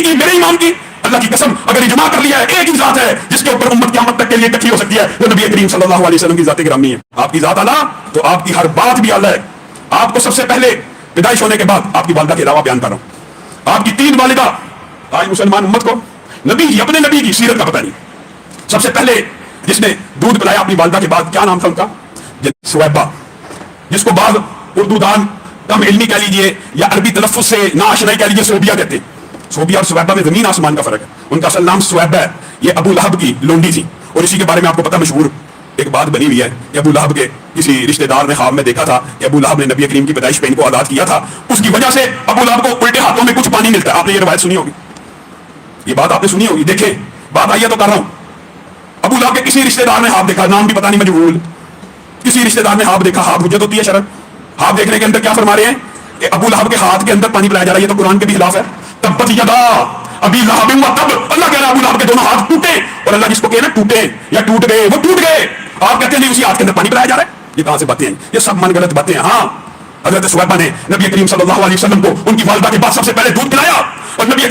नबी की, मेरे इमाम की, अल्लाह की कसम अगर इजमा कर लिया है एक ही जात है जिसके ऊपर उम्मत क़यामत तक के लिए इकट्ठी हो सकती है, वो नबी करीम सल्लल्लाहु अलैहि वसल्लम की जात गिरामी है। आपकी जात आला तो आपकी हर बात भी आला है। आपको सबसे पहले पैदाइश होने के बाद आपकी वालिदा के अलावा बयान कर रहा हूं, आपकी 3 वालिदा। आज मुसलमान उम्मत को अपने नबी की सीरत का पता नहीं। सबसे पहले जिसने दूध पिलाया अपनी वालिदा के बाद, क्या नाम था उनका? सुवैबा, जिसको बाद उर्दू दान कम इल्मी कह लीजिए या अरबी तलफ्फुज से नाशनाई कह लीजिए, सोबिया कहते हैं। सोबिया और सुवैबा में जमीन आसमान का फर्क है। उनका असल नाम सुवैबा है। ये अबू लहब की लोंडी थी और इसी के बारे में आपको पता मशहूर एक बात बनी हुई है कि अबू लहब के किसी रिश्तेदार ने ख्वाब में देखा था कि अबू लहब ने नबी करीम की पैदाइश पे इनको आजाद किया था, उसकी वजह से अबू लहब को उल्टे हाथों में कुछ पानी मिलता है। आपने ये रवायत सुनी होगी, ये बात आपने सुनी होगी। देखें, बात आई है तो कर रहा हूं। अबू लहब के किसी रिश्तेदार ने ख्वाब देखा, नाम भी पता नहीं मजहूल, किसी रिश्तेदार ने ख्वाब देखा। ख्वाब हुज्जत होती है शरअन। ख्वाब देखने के अंदर क्या फरमा रहे हैं कि अबू लहब के हाथ के अंदर पानी पिलाया जा रहा है। ये तो कुरान के भी खिलाफ है। तब्बत यदा अबी लहब व तब, अल्लाह कह रहा है अबू लहब के दोनों हाथ टूटे। और अल्लाह जिसको कहे ना टूटे या टूट गए, वो टूट गए। आप कहते हैं नहीं उसी हाथ के अंदर पानी पिलाया जा रहा है। ये कहां से बातें हैं? ये सब मन गलत बातें हैं। हाँ, हजरत सुवैबा ने नबी करीम सल्लल्लाहु अलैहि वसल्लम को उनकी वालिदा के बाद सबसे पहले दूध पिलाया और नबी